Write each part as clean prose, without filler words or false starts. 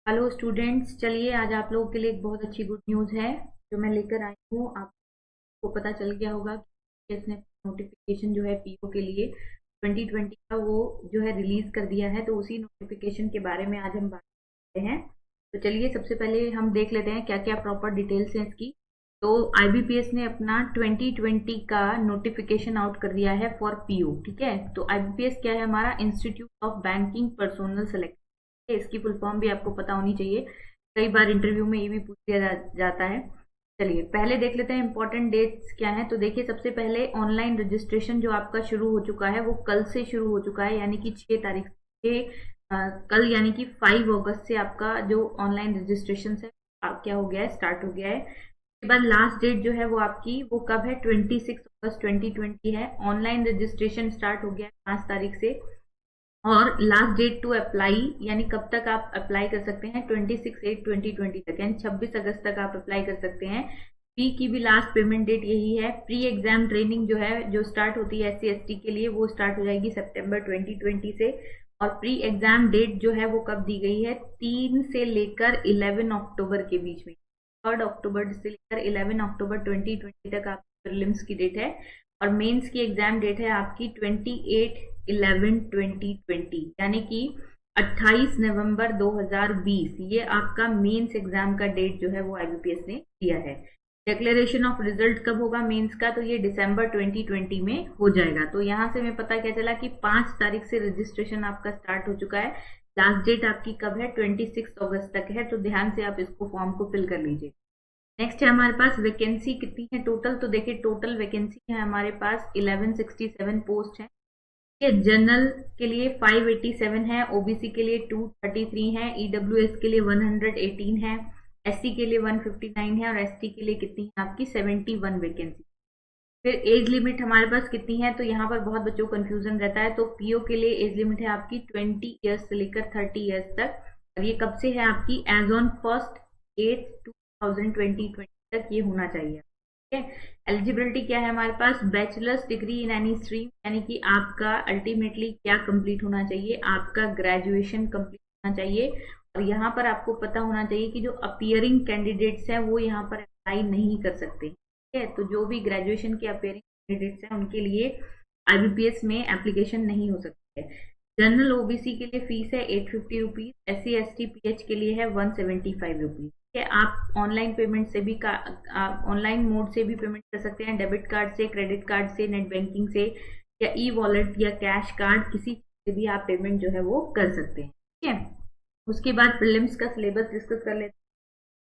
Hello students, चलिए आज आप लोगों के लिए एक बहुत अच्छी गुड न्यूज़ है जो मैं लेकर आई हूँ। आपको पता चल गया होगा कि इसने नोटिफिकेशन जो है पीओ के लिए 2020 का वो जो है रिलीज कर दिया है। तो उसी नोटिफिकेशन के बारे में आज हम बात करते हैं। तो चलिए सबसे पहले हम देख लेते हैं क्या क्या प्रॉपर डिटेल्स हैं इसकी। तो आईबीपीएस ने अपना 2020 का नोटिफिकेशन आउट कर दिया है फॉर पीओ। ठीक है, तो आईबीपीएस क्या है? हमारा institute of banking personnel selection. इसकी फुल फॉर्म भी आपको पता होनी चाहिए, कई बार इंटरव्यू में ये भी पूछ लिया जाता है। चलिए पहले देख लेते हैं इंपॉर्टेंट डेट्स क्या है। तो देखिए सबसे पहले ऑनलाइन रजिस्ट्रेशन जो आपका शुरू हो चुका है वो कल से शुरू हो चुका है, यानी कि 6 तारीख से कल यानी कि 5 अगस्त से आपका जो ऑनलाइन रजिस्ट्रेशन है क्या हो गया है, स्टार्ट हो गया है। उसके बाद लास्ट डेट जो है वो आपकी वो कब है? 26 अगस्त 2020 है। ऑनलाइन रजिस्ट्रेशन स्टार्ट हो गया है 5 तारीख से। और लास्ट डेट टू अप्लाई यानी कब तक आप अप्लाई कर सकते हैं? 26/8/2020 तक, यानी 26 अगस्त तक आप अप्लाई कर सकते हैं। फी की भी लास्ट पेमेंट डेट यही है। प्री एग्जाम ट्रेनिंग जो है जो स्टार्ट होती है SC/ST के लिए वो स्टार्ट हो जाएगी सितंबर 2020 से। और प्री एग्जाम डेट जो है वो कब दी गई है? 3 से लेकर 11 अक्टूबर के बीच में। 3 अक्टूबर से लेकर 11 अक्टूबर 2020 तक आप प्रीलिम्स की डेट है। और मेंस की एग्जाम डेट है आपकी 28/11/2020, यानी कि 28 नवंबर 2020। ये आपका मेंस एग्जाम का डेट जो है वो आईबीपीएस ने दिया है। डिक्लेरेशन ऑफ रिजल्ट कब होगा मेंस का? तो ये दिसंबर 2020 में हो जाएगा। तो यहाँ से हमें पता क्या चला कि 5 तारीख से रजिस्ट्रेशन आपका स्टार्ट हो चुका है। लास्ट डेट आपकी कब है? 26 अगस्त तक है। तो ध्यान से आप इसको फॉर्म को फिल कर लीजिए। नेक्स्ट है हमारे पास वैकेंसी कितनी है टोटल। तो देखिए टोटल वैकेंसी है हमारे पास 1167 पोस्ट है। ये जनरल के लिए 587 है, ओबीसी के लिए 233 है, ईडब्ल्यूएस के लिए 118 है, एससी के लिए 159 है और एसटी के लिए कितनी है आपकी? 71 वैकेंसी। फिर एज लिमिट हमारे पास कितनी है? तो यहाँ पर बहुत बच्चों को कंफ्यूजन रहता है। तो पीओ के लिए एज लिमिट है आपकी 20 ईयर्स से लेकर 30 ईयर्स तक। और ये कब से है आपकी? एज ऑन 1 2020 तक ये होना चाहिए। ठीक है, एलिजिबिलिटी क्या है हमारे पास? Bachelor's degree in any stream, यानी कि आपका अल्टीमेटली क्या कंप्लीट होना चाहिए? आपका ग्रेजुएशन कंप्लीट होना चाहिए। और यहाँ पर आपको पता होना चाहिए कि जो अपियरिंग कैंडिडेट्स हैं वो यहाँ पर अप्लाई नहीं कर सकते। ठीक है, तो जो भी ग्रेजुएशन के अपियरिंग कैंडिडेट्स हैं उनके लिए आईबीपीएस में एप्लीकेशन नहीं हो सकती है। जनरल ओबीसी के लिए फीस है 850 रुपीज, SC/ST PH के लिए है 175 रुपीज। ठीक है, आप ऑनलाइन पेमेंट से भी ऑनलाइन मोड से भी पेमेंट कर सकते हैं, डेबिट कार्ड से, क्रेडिट कार्ड से, नेट बैंकिंग से, या ई वॉलेट या कैश कार्ड, किसी से भी आप पेमेंट जो है वो कर सकते हैं। ठीक है, उसके बाद प्रीलिम्स का सिलेबस डिस्कस कर लेते हैं।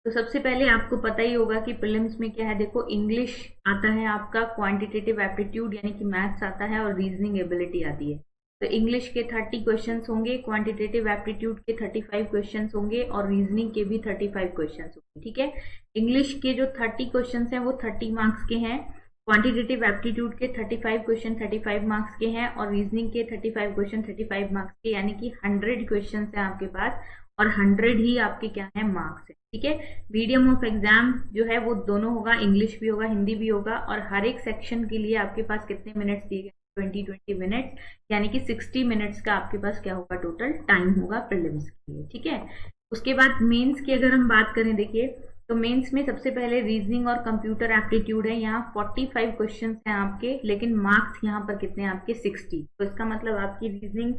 तो सबसे पहले आपको पता ही होगा कि प्रीलिम्स में क्या है। देखो इंग्लिश आता है आपका, क्वांटिटेटिव एप्टीट्यूड यानी कि मैथ्स आता है और रीजनिंग एबिलिटी आती है। तो इंग्लिश के 30 क्वेश्चंस होंगे, क्वांटिटेटिव एप्टीट्यूड के 35 क्वेश्चंस होंगे और रीजनिंग के भी 35 क्वेश्चंस होंगे। ठीक है, इंग्लिश के जो 30 क्वेश्चंस हैं वो 30 मार्क्स के हैं, क्वांटिटेटिव एप्टीट्यूड के 35 क्वेश्चन 35 मार्क्स के हैं और रीजनिंग के 35 क्वेश्चन 35 मार्क्स के, यानी कि 100 क्वेश्चन हैं आपके पास और 100 ही आपके क्या है? मार्क्स है। ठीक है, मीडियम ऑफ एग्जाम जो है वो दोनों होगा, इंग्लिश भी होगा हिंदी भी होगा। और हर एक सेक्शन के लिए आपके पास कितने मिनट्स दिए गए? 20 मिनट्स, यानी कि 60 मिनट्स का आपके पास क्या होगा? टोटल टाइम होगा प्रीलिम्स के लिए। ठीक है, उसके बाद मेंस की अगर हम बात करें, देखिए तो मेंस में सबसे पहले रीजनिंग और कंप्यूटर एप्टीट्यूड है। यहाँ 45 क्वेश्चन हैं आपके, लेकिन मार्क्स यहाँ पर कितने हैं आपके? 60। तो इसका मतलब आपकी रीजनिंग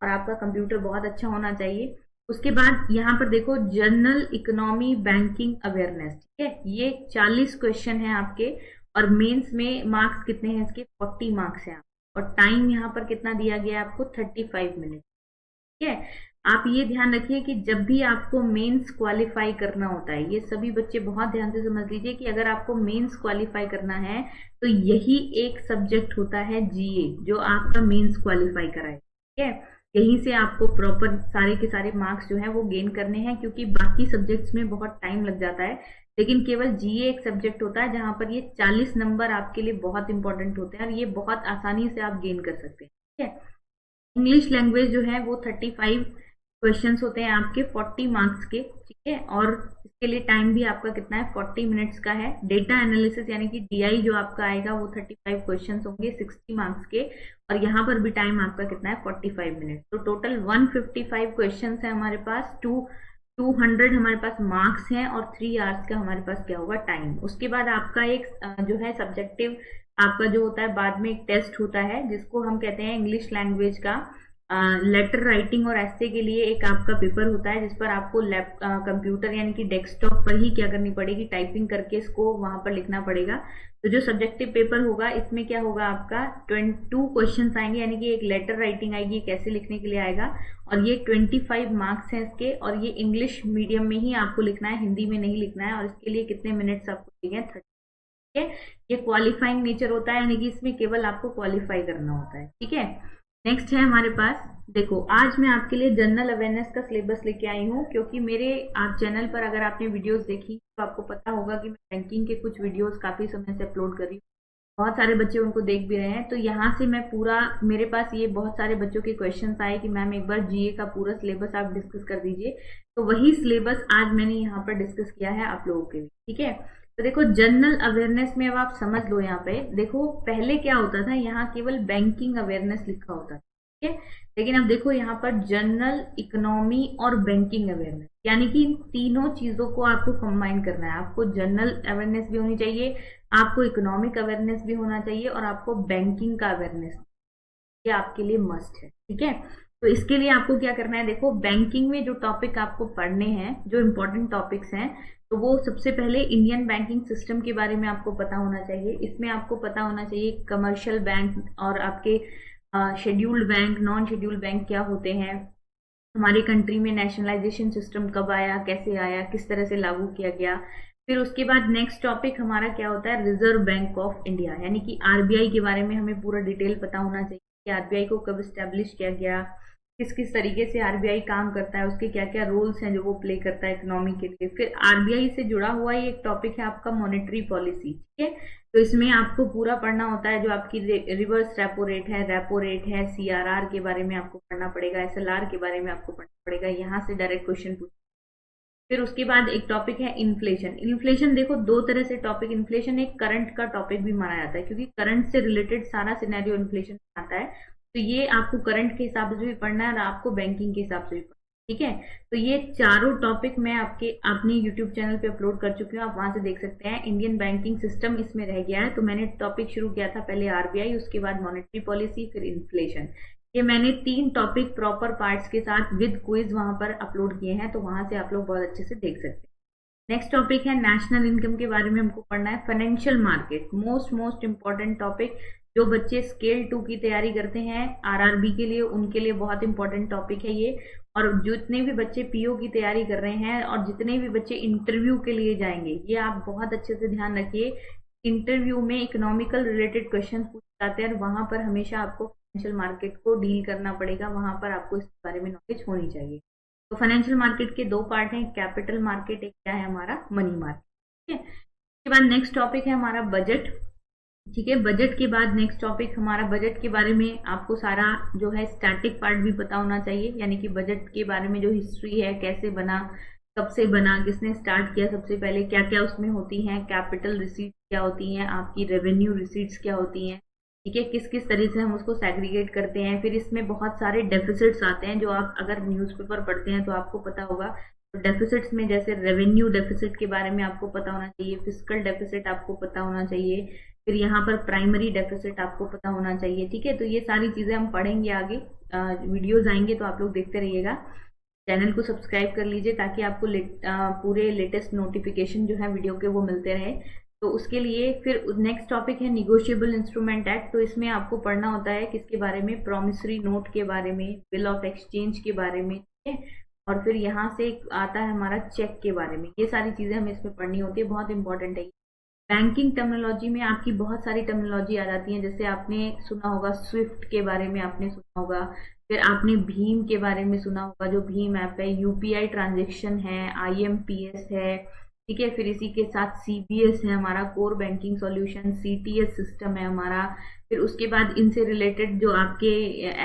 और आपका कंप्यूटर बहुत अच्छा होना चाहिए। उसके बाद यहाँ पर देखो जनरल इकोनॉमी बैंकिंग अवेयरनेस। ठीक है, ये 40 क्वेश्चन है आपके और मेंस में मार्क्स कितने हैं इसके? 40 मार्क्स हैं। और टाइम यहाँ पर कितना दिया गया है आपको? 35 मिनट। ठीक है, आप ये ध्यान रखिए कि जब भी आपको मेंस क्वालिफाई करना होता है, ये सभी बच्चे बहुत ध्यान से समझ लीजिए कि अगर आपको मेंस क्वालिफाई करना है तो यही एक सब्जेक्ट होता है जीए जो आपका मेंस क्वालिफाई कराए। ठीक है, यहीं से आपको प्रॉपर सारे के सारे मार्क्स जो है वो गेन करने हैं, क्योंकि बाकी सब्जेक्ट्स में बहुत टाइम लग जाता है, लेकिन केवल जीए एक सब्जेक्ट होता है जहां पर ये 40 नंबर आपके लिए बहुत इंपॉर्टेंट होते हैं और ये बहुत आसानी से आप गेन कर सकते हैं। ठीक है, इंग्लिश लैंग्वेज जो है वो 35 क्वेश्चंस होते हैं आपके 40 मार्क्स के। ठीक है, और इसके लिए टाइम भी आपका कितना है? 40 मिनट्स का है। डेटा एनालिसिस यानी कि डीआई जो आपका आएगा वो 35 क्वेश्चंस होंगे 60 मार्क्स के, और यहाँ पर भी टाइम आपका कितना है? 45 मिनट। तो टोटल 155 क्वेश्चंस है हमारे पास, 200 हमारे पास मार्क्स हैं और 3 आवर्स का हमारे पास क्या होगा टाइम। उसके बाद आपका एक जो है सब्जेक्टिव आपका जो होता है बाद में एक टेस्ट होता है जिसको हम कहते हैं इंग्लिश लैंग्वेज का लेटर राइटिंग और ऐसे के लिए एक आपका पेपर होता है जिस पर आपको कंप्यूटर यानी कि डेस्कटॉप पर ही क्या करनी पड़ेगी, टाइपिंग करके इसको वहां पर लिखना पड़ेगा। तो जो सब्जेक्टिव पेपर होगा इसमें क्या होगा आपका 22 क्वेश्चन आएंगे, यानी कि एक लेटर राइटिंग आएगी, कैसे लिखने के लिए आएगा, और ये 25 मार्क्स हैं इसके, और ये इंग्लिश मीडियम में ही आपको लिखना है, हिंदी में नहीं लिखना है। और इसके लिए कितने मिनट्स आपको चाहिए, 30। ठीक है, ये क्वालिफाइंग नेचर होता है, यानी कि इसमें केवल आपको क्वालिफाई करना होता है। ठीक है, नेक्स्ट है हमारे पास, देखो आज मैं आपके लिए जनरल अवेयरनेस का सिलेबस लेके आई हूँ, क्योंकि मेरे आप चैनल पर अगर आपने वीडियोस देखी तो आपको पता होगा कि मैं बैंकिंग के कुछ वीडियोस काफी समय से अपलोड कर रही हूँ, बहुत सारे बच्चे उनको देख भी रहे हैं। तो यहाँ से मैं पूरा, मेरे पास ये बहुत सारे बच्चों के क्वेश्चंस आए कि मैम एक बार जीए का पूरा सिलेबस आप डिस्कस कर दीजिए, तो वही सिलेबस आज मैंने यहाँ पर डिस्कस किया है आप लोगों के लिए। ठीक है, तो देखो जनरल अवेयरनेस में अब आप समझ लो, यहाँ पे देखो पहले क्या होता था, यहाँ केवल बैंकिंग अवेयरनेस लिखा होता था। ठीक है, लेकिन अब देखो यहाँ पर जनरल, इकोनॉमी और बैंकिंग अवेयरनेस, यानी कि इन तीनों चीजों को आपको कंबाइन करना है। आपको जनरल अवेयरनेस भी होनी चाहिए, आपको इकोनॉमिक अवेयरनेस भी होना चाहिए, और आपको बैंकिंग का अवेयरनेस, ये आपके लिए मस्ट है। ठीक है, तो इसके लिए आपको क्या करना है, देखो बैंकिंग में जो टॉपिक आपको पढ़ने हैं, जो इंपॉर्टेंट टॉपिक्स हैं, तो वो सबसे पहले इंडियन बैंकिंग सिस्टम के बारे में आपको पता होना चाहिए। इसमें आपको पता होना चाहिए कमर्शियल बैंक और आपके scheduled bank, non scheduled bank क्या होते हैं, हमारी कंट्री में नेशनलाइजेशन सिस्टम कब आया, कैसे आया, किस तरह से लागू किया गया। फिर उसके बाद नेक्स्ट टॉपिक हमारा क्या होता है, रिजर्व बैंक ऑफ इंडिया, यानी कि आरबीआई के बारे में हमें पूरा डिटेल पता होना चाहिए कि आरबीआई को कब स्टैब्लिश किया गया, किस किस तरीके से आरबीआई काम करता है, उसके क्या क्या रोल्स हैं जो वो प्ले करता है इकोनॉमी के लिए। फिर आरबीआई से जुड़ा हुआ ही एक टॉपिक है आपका मॉनेटरी पॉलिसी। ठीक है, तो इसमें आपको पूरा पढ़ना होता है, जो आपकी रिवर्स रेपो रेट है, सीआरआर के बारे में आपको पढ़ना पड़ेगा, एसएलआर के बारे में आपको पढ़ना पड़ेगा, यहाँ से डायरेक्ट क्वेश्चन पूछ। फिर उसके बाद एक टॉपिक है इन्फ्लेशन। इन्फ्लेशन देखो दो तरह से टॉपिक, इन्फ्लेशन एक करंट का टॉपिक भी माना जाता है, क्योंकि करंट से रिलेटेड सारा सिनेरियो इन्फ्लेशन आता है। तो ये आपको करंट के हिसाब से भी पढ़ना है और आपको बैंकिंग के हिसाब से भी पढ़ना है। ठीक है, तो ये चारों टॉपिक मैं आपके अपने यूट्यूब चैनल पे अपलोड कर चुकी हूँ, आप वहां से देख सकते हैं। इंडियन बैंकिंग सिस्टम इसमें रह गया है, तो मैंने टॉपिक शुरू किया था पहले आरबीआई, उसके बाद मॉनेटरी पॉलिसी, फिर इन्फ्लेशन। ये मैंने 3 टॉपिक प्रॉपर पार्ट्स के साथ विद क्विज वहां पर अपलोड किए हैं, तो वहां से आप लोग बहुत अच्छे से देख सकते हैं। नेक्स्ट टॉपिक है नेशनल इनकम के बारे में हमको पढ़ना है, financial market, most important topic. जो बच्चे स्केल 2 की तैयारी करते हैं आरआरबी के लिए, उनके लिए बहुत इंपॉर्टेंट टॉपिक है ये। और जितने भी बच्चे पीओ की तैयारी कर रहे हैं और जितने भी बच्चे इंटरव्यू के लिए जाएंगे, ये आप बहुत अच्छे से ध्यान रखिए। इंटरव्यू में इकोनॉमिकल रिलेटेड क्वेश्चन पूछे जाते हैं, वहां पर हमेशा आपको फाइनेंशियल मार्केट को डील करना पड़ेगा, वहां पर आपको इस बारे में नॉलेज होनी चाहिए। तो फाइनेंशियल मार्केट के 2 पार्ट हैं, कैपिटल मार्केट, एक क्या है हमारा मनी मार्केट। ठीक है, उसके बाद नेक्स्ट टॉपिक है हमारा बजट। ठीक है, बजट के बाद नेक्स्ट टॉपिक हमारा, बजट के बारे में आपको सारा जो है स्टैटिक पार्ट भी पता होना चाहिए, यानी कि बजट के बारे में जो हिस्ट्री है, कैसे बना, कब से बना, किसने स्टार्ट किया सबसे पहले, क्या क्या उसमें होती हैं, कैपिटल रिसीट्स क्या होती हैं, आपकी रेवेन्यू रिसीट्स क्या होती हैं। ठीक है, किस किस तरीके से हम उसको सेग्रीगेट करते हैं। फिर इसमें बहुत सारे डेफिसिट्स आते हैं, जो आप अगर न्यूज़पेपर पढ़ते हैं तो आपको पता होगा। तो डेफिसिट्स में जैसे रेवेन्यू डेफिसिट के बारे में आपको पता होना चाहिए, फिजिकल डेफिसिट आपको पता होना चाहिए, फिर यहाँ पर प्राइमरी डेफिसिट आपको पता होना चाहिए। ठीक है, तो ये सारी चीजें हम पढ़ेंगे आगे, वीडियोज आएंगे तो आप लोग देखते रहिएगा। चैनल को सब्सक्राइब कर लीजिए ताकि आपको पूरे लेटेस्ट नोटिफिकेशन जो है वीडियो के वो मिलते रहे। तो उसके लिए फिर नेक्स्ट टॉपिक है निगोशिएबल इंस्ट्रूमेंट एक्ट। तो इसमें आपको पढ़ना होता है किसके बारे में, प्रॉमिसरी नोट के बारे में, बिल ऑफ एक्सचेंज के बारे में। ठीक है, और फिर यहाँ से आता है हमारा चेक के बारे में। ये सारी चीजें हमें इसमें पढ़नी होती है, बहुत इंपॉर्टेंट है। बैंकिंग टर्मिनोलॉजी में आपकी बहुत सारी टर्मिनोलॉजी आ जाती है, जैसे आपने सुना होगा स्विफ्ट के बारे में, आपने सुना होगा, फिर आपने भीम के बारे में सुना होगा, जो भीम ऐप है, यूपीआई ट्रांजेक्शन है, आईएमपीएस है। ठीक है, फिर इसी के साथ सीबीएस है हमारा, core banking solution, CTS system है हमारा। फिर उसके बाद इनसे रिलेटेड जो आपके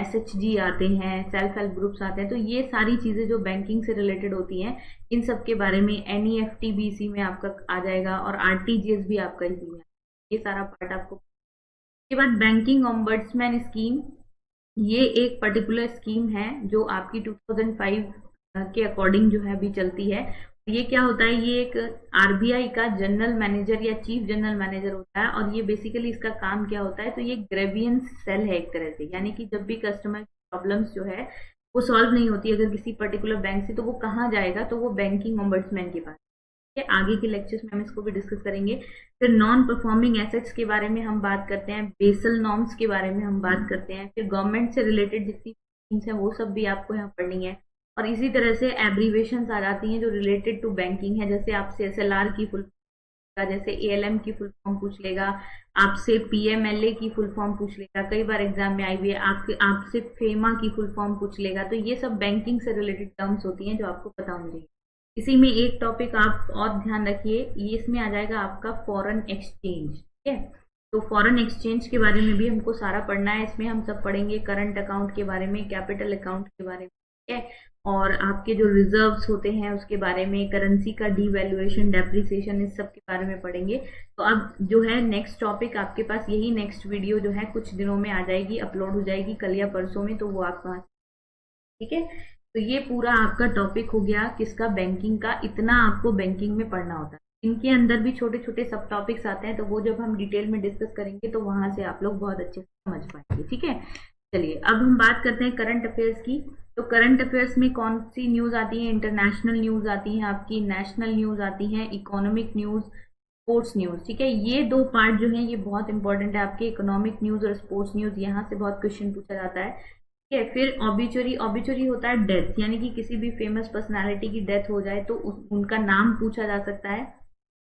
एसएचजी आते हैं, सेल्फ हेल्प ग्रुप्स आते हैं, तो ये सारी चीजें जो बैंकिंग से रिलेटेड होती हैं, इन सब के बारे में एनईएफटी भी इसी में आपका आ जाएगा, और आरटीजीएस भी आपका इसी में। ये सारा पार्ट आपको। उसके बाद बैंकिंग ऑम्बड्समैन स्कीम, ये एक पर्टिकुलर स्कीम है जो आपकी 2005 के अकॉर्डिंग जो है अभी चलती है। ये क्या होता है, ये एक आरबीआई का जनरल मैनेजर या चीफ जनरल मैनेजर होता है, और ये बेसिकली इसका काम क्या होता है, तो ये ग्रेवियंस सेल है एक तरह से, यानी कि जब भी कस्टमर प्रॉब्लम्स जो है वो सॉल्व नहीं होती अगर किसी पर्टिकुलर बैंक से, तो वो कहाँ जाएगा, तो वो बैंकिंग ओम्बड्समैन के पास। आगे के लेक्चर्स में हम इसको भी डिस्कस करेंगे। फिर नॉन परफॉर्मिंग एसेट्स के बारे में हम बात करते हैं, बेसल नॉर्म्स के बारे में हम बात करते हैं, फिर गवर्नमेंट से रिलेटेड जितनी स्कीम्स हैं वो सब भी आपको यहाँ पढ़नी है। और इसी तरह से एब्रीवेशंस आ जाती हैं जो रिलेटेड टू बैंकिंग है, जैसे आपसे एसएलआर की फुल, जैसे एएलएम की फुल फॉर्म पूछ लेगा, आपसे पीएमएलए की फुल फॉर्म पूछ लेगा, कई बार एग्जाम में आई हुई है, आपसे फेमा की फुल फॉर्म पूछ लेगा। तो ये सब बैंकिंग से रिलेटेड टर्म्स होती हैं जो आपको पता होनी चाहिए। इसी में एक टॉपिक आप और ध्यान रखिए, ये इसमें आ जाएगा आपका फॉरेन एक्सचेंज। ठीक है, तो फॉरेन एक्सचेंज के बारे में भी हमको सारा पढ़ना है। इसमें हम सब पढ़ेंगे करंट अकाउंट के बारे में, कैपिटल अकाउंट के बारे में, ठीक है, और आपके जो रिजर्व्स होते हैं उसके बारे में, करेंसी का डीवैल्यूएशन, डेप्रिसिएशन, इस सब के बारे में पढ़ेंगे। तो अब जो है नेक्स्ट टॉपिक आपके पास यही, नेक्स्ट वीडियो जो है कुछ दिनों में आ जाएगी, अपलोड हो जाएगी कल या परसों में, तो वो आप वहां, ठीक है। तो ये पूरा आपका टॉपिक हो गया किसका, बैंकिंग का। इतना आपको बैंकिंग में पढ़ना होता है। इनके अंदर भी छोटे छोटे सब टॉपिक्स आते हैं, तो वो जब हम डिटेल में डिस्कस करेंगे तो वहां से आप लोग बहुत अच्छे से समझ पाएंगे। ठीक है, चलिए अब हम बात करते हैं करंट अफेयर्स की। तो करंट अफेयर्स में कौन सी न्यूज आती है, इंटरनेशनल न्यूज आती है आपकी, नेशनल न्यूज आती है, इकोनॉमिक न्यूज, स्पोर्ट्स न्यूज। ठीक है, ये दो पार्ट जो है ये बहुत इंपॉर्टेंट है आपके, इकोनॉमिक न्यूज और स्पोर्ट्स न्यूज, यहाँ से बहुत क्वेश्चन पूछा जाता है। ठीक है, फिर ऑबिचुरी, ऑबिचुरी होता है डेथ, यानी कि किसी भी फेमस पर्सनालिटी की डेथ हो जाए तो उनका नाम पूछा जा सकता है,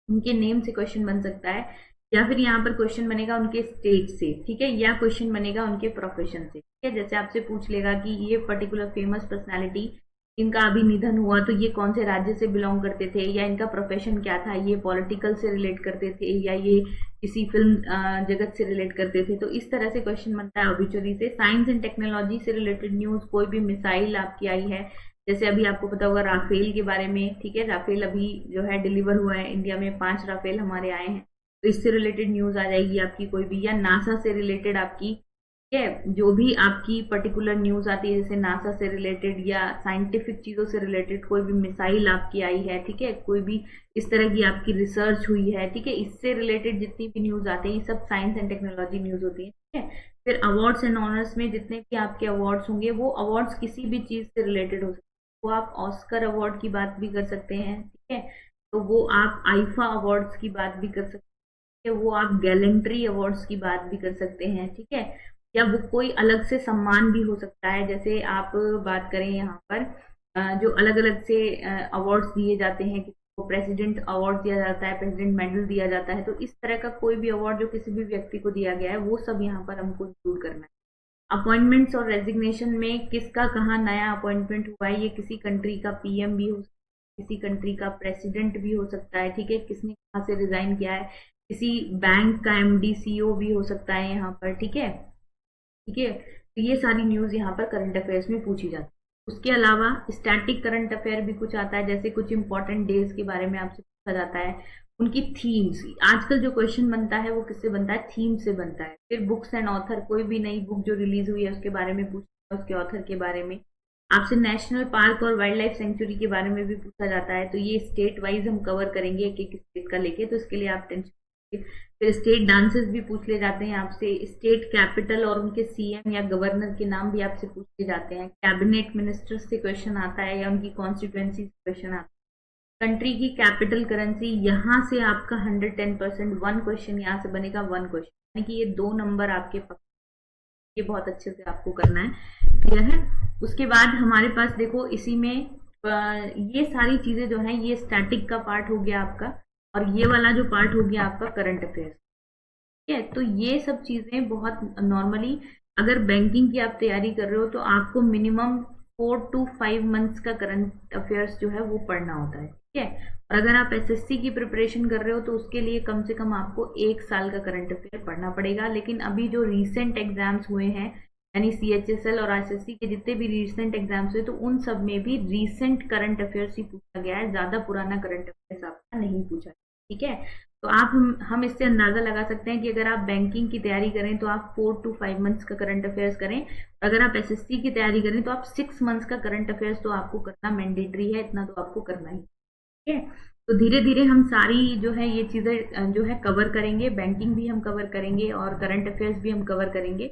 उनके नेम से क्वेश्चन बन सकता है, या फिर यहाँ पर क्वेश्चन बनेगा उनके स्टेट से, ठीक है, या क्वेश्चन बनेगा उनके प्रोफेशन से। ठीक है, जैसे आपसे पूछ लेगा कि ये पर्टिकुलर फेमस पर्सनालिटी इनका अभी निधन हुआ तो ये कौन से राज्य से बिलोंग करते थे, या इनका प्रोफेशन क्या था, ये पॉलिटिकल से रिलेट करते थे या ये किसी फिल्म जगत से रिलेट करते थे। तो इस तरह से क्वेश्चन बनता है ऑबिचुरी से। साइंस एंड टेक्नोलॉजी से रिलेटेड न्यूज, कोई भी मिसाइल आपकी आई है, जैसे अभी आपको पता होगा राफेल के बारे में। ठीक है, राफेल अभी जो है डिलीवर हुआ है इंडिया में, 5 राफेल हमारे आए हैं, तो इससे रिलेटेड न्यूज आ जाएगी आपकी कोई भी, या नासा से रिलेटेड आपकी। ठीक है, जो भी आपकी पर्टिकुलर न्यूज आती है, जैसे नासा से रिलेटेड या साइंटिफिक चीजों से रिलेटेड, कोई भी मिसाइल आपकी आई है, ठीक है, कोई भी इस तरह की आपकी रिसर्च हुई है, ठीक है, इससे रिलेटेड जितनी भी न्यूज आती है ये सब साइंस एंड टेक्नोलॉजी न्यूज होती है। ठीक है, फिर अवार्ड्स एंड ऑनर्स में जितने भी आपके अवार्ड्स होंगे वो अवार्ड्स किसी भी चीज से रिलेटेड हो सकते हैं। वो आप ऑस्कर अवार्ड की बात भी कर सकते हैं, ठीक है, तो वो आप आईफा अवार्ड्स की बात भी कर सकते हैं, वो आप गैलेंट्री अवार्ड्स की बात भी कर सकते हैं। ठीक है, या वो कोई अलग से सम्मान भी हो सकता है, जैसे आप बात करें यहाँ पर जो अलग अलग से अवार्ड्स दिए जाते हैं, किसी को प्रेसिडेंट अवार्ड दिया जाता है, प्रेसिडेंट मेडल दिया जाता है, तो इस तरह का कोई भी अवार्ड जो किसी भी व्यक्ति को दिया गया है वो सब यहाँ पर हमको इंक्लूड करना है। अपॉइंटमेंट्स और रेजिग्नेशन में किसका कहाँ नया अपॉइंटमेंट हुआ है, ये किसी कंट्री का पीएम भी हो सकता है, किसी कंट्री का प्रेसिडेंट भी हो सकता है, ठीक है, किसने कहाँ से रिजाइन किया है, किसी बैंक का एमडी सीईओ भी हो सकता है यहाँ पर। ठीक है, ठीक है, तो ये सारी न्यूज यहाँ पर करंट अफेयर्स में पूछी जाती है। उसके अलावा स्टैटिक करंट अफेयर भी कुछ आता है, जैसे कुछ इंपॉर्टेंट डेज के बारे में आपसे पूछा जाता है, उनकी थीम्स। आजकल जो क्वेश्चन बनता है वो किससे बनता है, थीम से बनता है। फिर बुक्स एंड ऑथर, कोई भी नई बुक जो रिलीज हुई है उसके बारे में पूछा, उसके ऑथर के बारे में। आपसे नेशनल पार्क और वाइल्ड लाइफ सेंचुरी के बारे में भी पूछा जाता है, तो ये स्टेट वाइज हम कवर करेंगे एक एक स्टेट का लेके, तो इसके लिए आप टेंशन। फिर स्टेट डांसेस भी पूछ ले जाते हैं आपसे, स्टेट कैपिटल और उनके सीएम या गवर्नर के नाम भी आपसे पूछ ले जाते हैं, कैबिनेट मिनिस्टर्स से क्वेश्चन आता है या उनकी कॉन्स्टिट्यूएंसी से क्वेश्चन आता है। कंट्री की कैपिटल करेंसी, यहाँ से आपका 110% 1 क्वेश्चन यहाँ से बनेगा, 1 क्वेश्चन, यानी कि ये 2 नंबर आपके पास, ये बहुत अच्छे से आपको करना है, क्लियर है। उसके बाद हमारे पास देखो इसी में ये सारी चीजें जो है ये स्टैटिक का पार्ट हो गया आपका, और ये वाला जो पार्ट हो गया आपका करंट अफेयर्स। ठीक है, तो ये सब चीजें बहुत नॉर्मली अगर बैंकिंग की आप तैयारी कर रहे हो तो आपको मिनिमम 4 to 5 मंथ्स का करंट अफेयर्स जो है वो पढ़ना होता है। ठीक है, और अगर आप एसएससी की प्रिपरेशन कर रहे हो तो उसके लिए कम से कम आपको 1 साल का करंट अफेयर पढ़ना पड़ेगा। लेकिन अभी जो रिसेंट एग्जाम्स हुए हैं, यानी सीएचएसएल और एसएससी के जितने भी रिसेंट एग्जाम्स हुए, तो उन सब में भी रिसेंट करंट अफेयर्स ही पूछा गया है, ज्यादा पुराना करंट अफेयर्स आपका नहीं पूछा। ठीक है, तो आप हम इससे अंदाजा लगा सकते हैं कि अगर आप बैंकिंग की तैयारी करें तो आप 4 to 5 मंथ्स का करंट अफेयर्स करें, अगर आप एसएससी की तैयारी करें तो आप 6 मंथ्स का करंट अफेयर्स तो आपको करना मैंडेटरी है, इतना तो आपको करना ही, ठीक है। तो धीरे धीरे हम सारी जो है ये चीजें जो है कवर करेंगे, बैंकिंग भी हम कवर करेंगे और करंट अफेयर्स भी हम कवर करेंगे।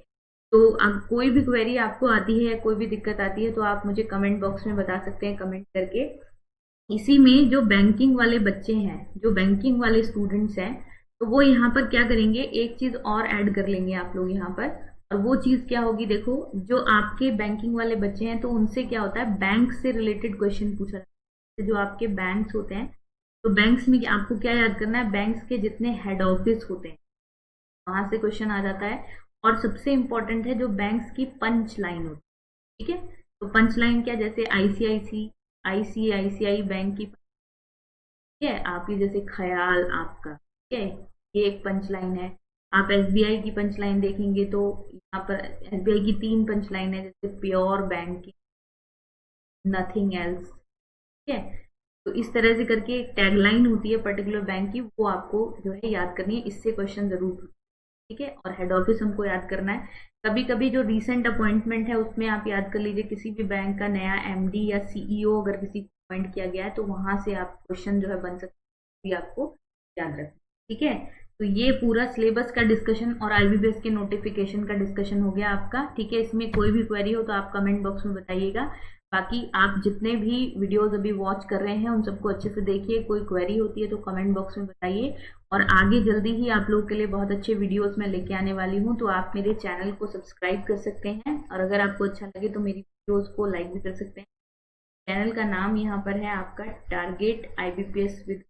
तो अब कोई भी क्वेरी आपको आती है, कोई भी दिक्कत आती है, तो आप मुझे कमेंट बॉक्स में बता सकते हैं कमेंट करके। इसी में जो बैंकिंग वाले बच्चे हैं, जो बैंकिंग वाले स्टूडेंट्स हैं, तो वो यहाँ पर क्या करेंगे, एक चीज और ऐड कर लेंगे आप लोग यहाँ पर। और वो चीज क्या होगी, देखो जो आपके बैंकिंग वाले बच्चे हैं तो उनसे क्या होता है, बैंक से रिलेटेड क्वेश्चन पूछा जाता है। जो आपके बैंक्स होते हैं, तो बैंक्स में आपको क्या याद करना है, बैंक्स के जितने हेड ऑफिस होते हैं वहां से क्वेश्चन आ जाता है। और सबसे इंपॉर्टेंट है जो बैंक्स की पंच लाइन होती है, ठीक है। तो पंच लाइन क्या, जैसे आईसीआईसीआई बैंक की, ठीक है, आपकी जैसे ख्याल आपका, ठीक है, ये एक पंच लाइन है। आप एसबीआई की पंच लाइन देखेंगे तो यहाँ पर एसबीआई की 3 पंच लाइन है, जैसे प्योर बैंकिंग, नथिंग एल्स, ठीक है। तो इस तरह से करके एक टैगलाइन होती है पर्टिकुलर बैंक की, वो आपको जो है याद करनी है, इससे क्वेश्चन जरूर पूछे, ठीक है। और हेड ऑफिस हमको याद करना है। कभी कभी जो रीसेंट अपॉइंटमेंट है उसमें आप याद कर लीजिए, किसी भी बैंक का नया एमडी या सीईओ अगर किसी को अपॉइंट किया गया है तो वहां से आप क्वेश्चन जो है बन सकते हैं, भी आपको याद रखना, ठीक है। तो ये पूरा सिलेबस का डिस्कशन और आईबीपीएस के नोटिफिकेशन का डिस्कशन हो गया आपका, ठीक है। इसमें कोई भी क्वेरी हो तो आप कमेंट बॉक्स में बताइएगा। बाकी आप जितने भी वीडियोस अभी वॉच कर रहे हैं उन सबको अच्छे से देखिए, कोई क्वेरी होती है तो कमेंट बॉक्स में बताइए। और आगे जल्दी ही आप लोगों के लिए बहुत अच्छे वीडियोस मैं लेके आने वाली हूँ, तो आप मेरे चैनल को सब्सक्राइब कर सकते हैं और अगर आपको अच्छा लगे तो मेरी वीडियोस को लाइक भी कर सकते हैं। चैनल का नाम यहाँ पर है आपका target IBPS with,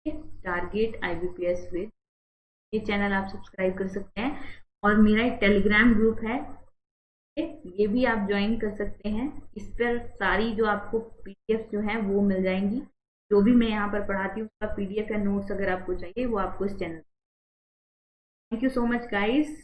target IBPS with, ये चैनल आप सब्सक्राइब कर सकते हैं। और मेरा एक टेलीग्राम ग्रुप है, ये भी आप ज्वाइन कर सकते हैं। इस पर सारी जो आपको पीडीएफ जो है वो मिल जाएंगी, जो भी मैं यहाँ पर पढ़ाती हूँ उसका पीडीएफ या नोट्स अगर आपको चाहिए वो आपको इस channel. Thank you so much guys.